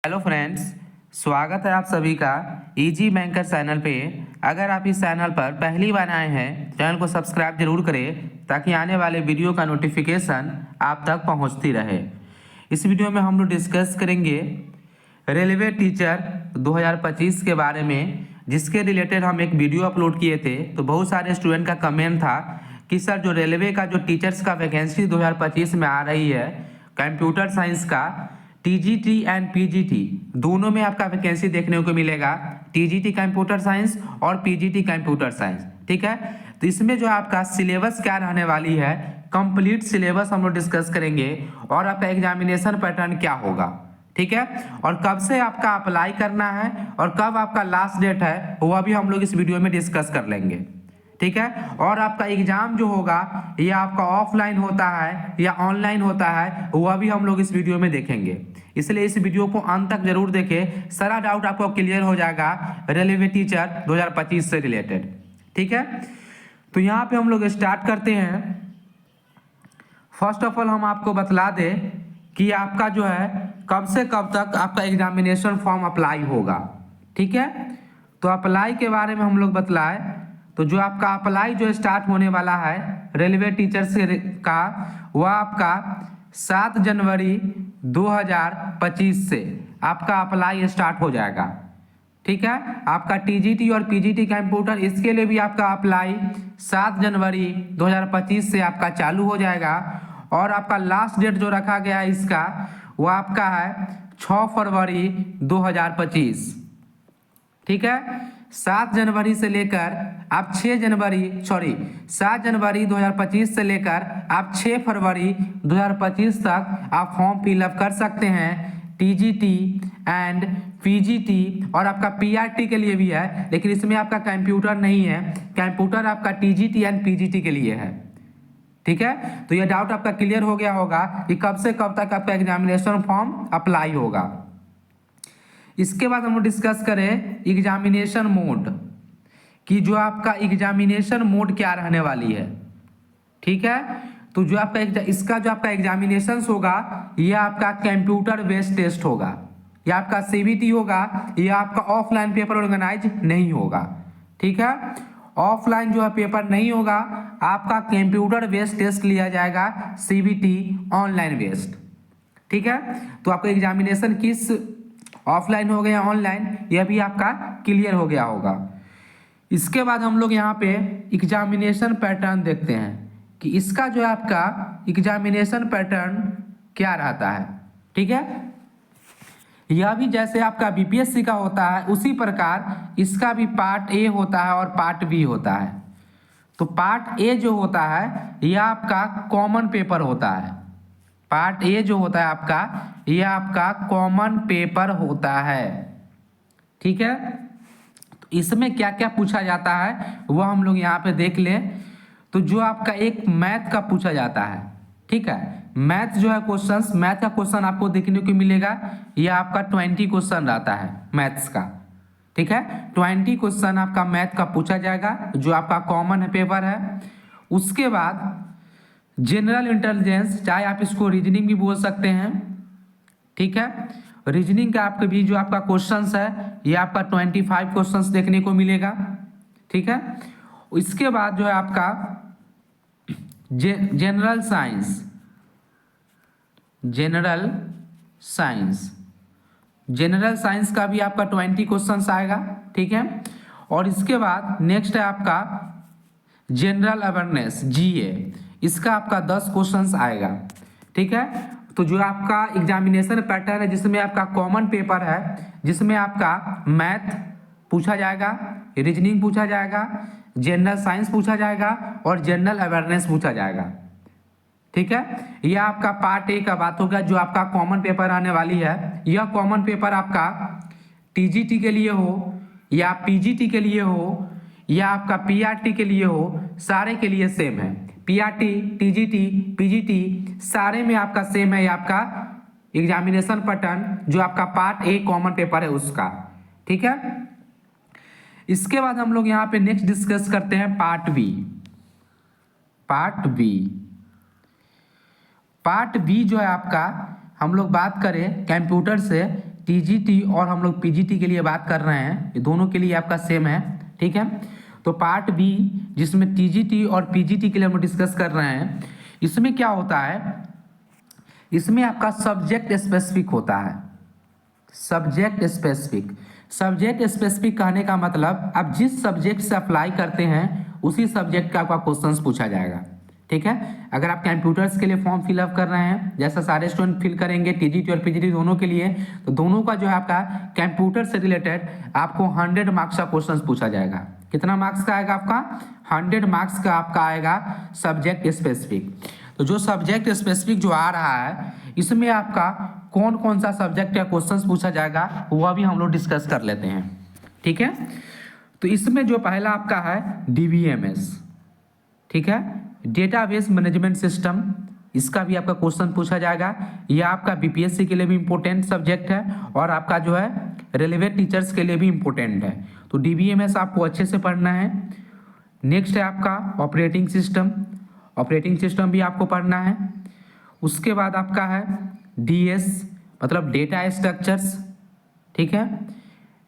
Hello friends, स्वागत है आप सभी का इजी बैंकर चैनल पे। अगर आप इस चैनल पर पहली बार आए हैं, चैनल को सब्सक्राइब जरूर करें ताकि आने वाले वीडियो का नोटिफिकेशन आप तक पहुंचती रहे। इस वीडियो में हम लोग डिस्कस करेंगे रेलवे टीचर 2025 के बारे में, जिसके रिलेटेड हम एक वीडियो अपलोड किए थे। तो बहुत सारे स्टूडेंट का कमेंट था कि सर जो रेलवे का जो टीचर्स का वैकेंसी 2025 में आ रही है कंप्यूटर साइंस का, टीजीटी एंड पीजीटी दोनों में आपका वैकेंसी देखने को मिलेगा। टीजीटी कंप्यूटर साइंस और पीजीटी कंप्यूटर साइंस, ठीक है। तो इसमें जो आपका सिलेबस क्या रहने वाली है, कंप्लीट सिलेबस हम लोग डिस्कस करेंगे और आपका एग्जामिनेशन पैटर्न क्या होगा, ठीक है। और कब से आपका अप्लाई करना है और कब आपका लास्ट डेट है, वह भी हम लोग इस वीडियो में डिस्कस कर लेंगे, ठीक है। और आपका एग्जाम जो होगा ये आपका ऑफलाइन होता है या ऑनलाइन होता है, वह भी हम लोग इस वीडियो में देखेंगे। इसलिए इस वीडियो को अंत तक जरूर देखें, सारा डाउट आपको क्लियर हो जाएगा रेलवे टीचर 2025 से रिलेटेड, ठीक है। तो यहाँ पे हम लोग स्टार्ट करते हैं। फर्स्ट ऑफ ऑल हम आपको बतला दें कि आपका जो है कब से कब तक आपका एग्जामिनेशन फॉर्म अप्लाई होगा, ठीक है। तो अप्लाई के बारे में हम लोग बतलाए तो जो आपका अप्लाई जो स्टार्ट होने वाला है रेलवे टीचर्स का, वह आपका 7 जनवरी 2025 से आपका अप्लाई स्टार्ट हो जाएगा, ठीक है। आपका टीजीटी और पीजीटी कंप्यूटर, इसके लिए भी आपका अप्लाई 7 जनवरी 2025 से आपका चालू हो जाएगा। और आपका लास्ट डेट जो रखा गया है इसका, वो आपका है 6 फरवरी 2025, ठीक है। 7 जनवरी से लेकर आप 7 जनवरी 2025 से लेकर आप 6 फरवरी 2025 तक आप फॉर्म फिलअप कर सकते हैं टीजीटी एंड पीजीटी। और आपका पीआरटी के लिए भी है, लेकिन इसमें आपका कंप्यूटर नहीं है, कंप्यूटर आपका टीजीटी एंड पीजीटी के लिए है, ठीक है। तो यह डाउट आपका क्लियर हो गया होगा कि कब से कब तक आपका एग्जामिनेशन फॉर्म अप्लाई होगा। इसके बाद हम लोग डिस्कस करें एग्जामिनेशन मोड, कि जो आपका एग्जामिनेशन मोड क्या रहने वाली है, ठीक है। तो जो आपका इसका जो आपका एग्जामिनेशन होगा, यह आपका कंप्यूटर बेस्ड टेस्ट होगा, या आपका सीबीटी होगा, या आपका ऑफलाइन पेपर ऑर्गेनाइज नहीं होगा, ठीक है। ऑफलाइन जो है पेपर नहीं होगा, आपका कंप्यूटर बेस्ड टेस्ट लिया जाएगा, सीबीटी ऑनलाइन बेस्ड, ठीक है। तो आपका एग्जामिनेशन किस ऑफलाइन हो गया ऑनलाइन, यह भी आपका क्लियर हो गया होगा। इसके बाद हम लोग यहाँ पे एग्जामिनेशन पैटर्न देखते हैं कि इसका जो है आपका एग्जामिनेशन पैटर्न क्या रहता है, ठीक है। यह भी जैसे आपका बीपीएससी का होता है उसी प्रकार इसका भी पार्ट ए होता है और पार्ट बी होता है। तो पार्ट ए जो होता है यह आपका कॉमन पेपर होता है। पार्ट ए जो होता है आपका, यह आपका कॉमन पेपर होता है, ठीक है। तो इसमें क्या क्या पूछा जाता है वह हम लोग यहाँ पे देख लें। तो जो आपका एक मैथ का पूछा जाता है, ठीक है। मैथ जो है क्वेश्चंस, मैथ का क्वेश्चन आपको देखने को मिलेगा, यह आपका 20 क्वेश्चन रहता है मैथ्स का, ठीक है। 20 क्वेश्चन आपका मैथ का पूछा जाएगा, जो आपका कॉमन पेपर है। उसके बाद जनरल इंटेलिजेंस, चाहे आप इसको रीजनिंग भी बोल सकते हैं, ठीक है। रीजनिंग का आपके भी जो आपका क्वेश्चंस है, ये आपका 25 क्वेश्चंस देखने को मिलेगा, ठीक है। इसके बाद जो है आपका जनरल साइंस, जनरल साइंस का भी आपका 20 क्वेश्चंस आएगा, ठीक है। और इसके बाद नेक्स्ट है आपका जनरल अवेयरनेस, जीए, इसका आपका 10 क्वेश्चंस आएगा, ठीक है। तो जो आपका एग्जामिनेशन पैटर्न है, जिसमें आपका कॉमन पेपर है, जिसमें आपका मैथ पूछा जाएगा, रीजनिंग पूछा जाएगा, जनरल साइंस पूछा जाएगा और जनरल अवेयरनेस पूछा जाएगा, ठीक है। यह आपका पार्ट ए का बात होगा, जो आपका कॉमन पेपर आने वाली है। यह कॉमन पेपर आपका टीजीटी के लिए हो या पीजीटी के लिए हो या आपका पीआरटी के लिए हो, सारे के लिए सेम है। पीआरटी, टीजीटी, पीजीटी सारे में आपका सेम है आपका एग्जामिनेशन पैटर्न, जो आपका पार्ट ए कॉमन पेपर है उसका, ठीक है। इसके बाद हम लोग यहाँ पे नेक्स्ट डिस्कस करते हैं पार्ट बी। पार्ट बी जो है आपका, हम लोग बात करें कंप्यूटर से टीजीटी और हम लोग पीजीटी के लिए बात कर रहे हैं, ये दोनों के लिए आपका सेम है, ठीक है। तो पार्ट बी जिसमें टीजीटी और पीजीटी के लिए हम डिस्कस कर रहे हैं, इसमें क्या होता है, इसमें आपका सब्जेक्ट स्पेसिफिक होता है। सब्जेक्ट स्पेसिफिक, सब्जेक्ट स्पेसिफिक कहने का मतलब आप जिस सब्जेक्ट से अप्लाई करते हैं उसी सब्जेक्ट का आपका क्वेश्चंस पूछा जाएगा, ठीक है। अगर आप कंप्यूटर्स के लिए फॉर्म फिलअप कर रहे हैं, जैसा सारे स्टूडेंट फिल करेंगे टीजीटी और पीजीटी दोनों के लिए, तो दोनों का जो है आपका कंप्यूटर से रिलेटेड आपको 100 मार्क्स का क्वेश्चन पूछा जाएगा। कितना मार्क्स का आएगा आपका? 100 मार्क्स का आपका आएगा सब्जेक्ट स्पेसिफिक। तो जो सब्जेक्ट स्पेसिफिक जो आ रहा है, इसमें आपका कौन कौन सा सब्जेक्ट का क्वेश्चन पूछा जाएगा वह भी हम लोग डिस्कस कर लेते हैं, ठीक है। तो इसमें जो पहला आपका है डीबीएमएस, ठीक है, डेटाबेस मैनेजमेंट सिस्टम, इसका भी आपका क्वेश्चन पूछा जाएगा। यह आपका बीपीएससी के लिए भी इंपॉर्टेंट सब्जेक्ट है और आपका जो है रेलेवेंट टीचर्स के लिए भी इंपॉर्टेंट है। तो डीबीएमएस आपको अच्छे से पढ़ना है। नेक्स्ट है आपका ऑपरेटिंग सिस्टम, ऑपरेटिंग सिस्टम भी आपको पढ़ना है। उसके बाद आपका है डीएस मतलब डेटा स्ट्रक्चर्स, ठीक है।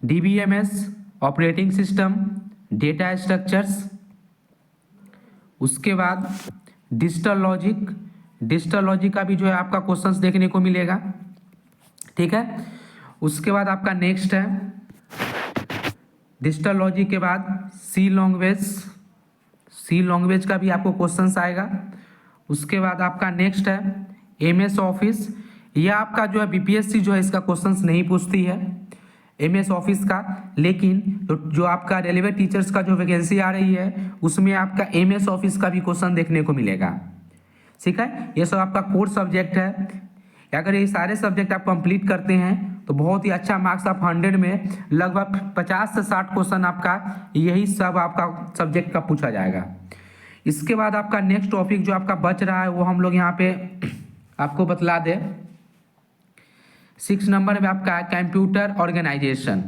DBMS, operating system, data structures. उसके बाद डिजिटल लॉजिक, डिजिटल लॉजिक का भी जो है आपका क्वेश्चंस देखने को मिलेगा, ठीक है। उसके बाद आपका नेक्स्ट है डिजिटल लॉजिक के बाद सी लैंग्वेज, सी लैंग्वेज का भी आपको क्वेश्चंस आएगा। उसके बाद आपका नेक्स्ट है एमएस ऑफिस, यह आपका जो है बीपीएससी जो है इसका क्वेश्चंस नहीं पूछती है एमएस ऑफिस का, लेकिन जो आपका रेलेवेंट टीचर्स का जो वैकेंसी आ रही है उसमें आपका एमएस ऑफिस का भी क्वेश्चन देखने को मिलेगा, ठीक है। ये सब आपका कोर सब्जेक्ट है। अगर ये सारे सब्जेक्ट आप कंप्लीट करते हैं तो बहुत ही अच्छा मार्क्स आप 100 में लगभग 50 से 60 क्वेश्चन आपका यही सब आपका सब्जेक्ट का पूछा जाएगा। इसके बाद आपका नेक्स्ट टॉपिक जो आपका बच रहा है वो हम लोग यहाँ पे आपको बतला दें। 6 नंबर में आपका है कंप्यूटर ऑर्गेनाइजेशन,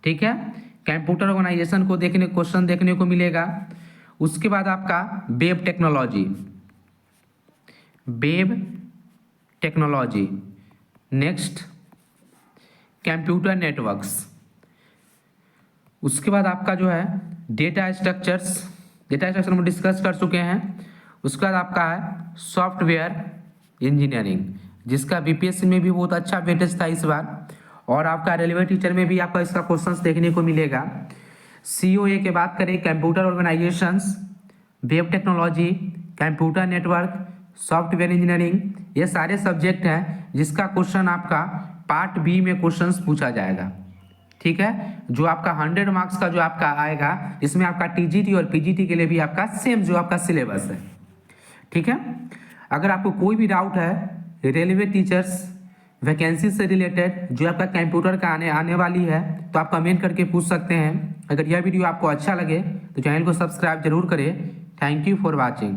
ठीक है। कंप्यूटर ऑर्गेनाइजेशन को देखने क्वेश्चन देखने को मिलेगा। उसके बाद आपका web technology, web technology. Next computer networks. उसके बाद आपका जो है डेटा स्ट्रक्चर्स, डेटा स्ट्रक्चर हम डिस्कस कर चुके हैं। उसके बाद आपका है सॉफ्टवेयर इंजीनियरिंग, जिसका बीपीएससी में भी बहुत अच्छा वेटेज था इस बार, और आपका रेलवे टीचर में भी आपका इसका क्वेश्चंस देखने को मिलेगा। सीओए के बात करें computer organisations, web technology, computer network, software engineering, ये सारे सब्जेक्ट हैं जिसका क्वेश्चन आपका पार्ट बी में क्वेश्चंस पूछा जाएगा, ठीक है। जो आपका 100 मार्क्स का जो आपका आएगा, इसमें आपका टीजीटी और पीजीटी के लिए भी आपका सेम जो आपका सिलेबस है, ठीक है। अगर आपको कोई भी डाउट है रेलवे टीचर्स वैकेंसी से रिलेटेड जो आपका कंप्यूटर का आने वाली है, तो आप कमेंट करके पूछ सकते हैं। अगर यह वीडियो आपको अच्छा लगे तो चैनल को सब्सक्राइब जरूर करें। Thank you for watching.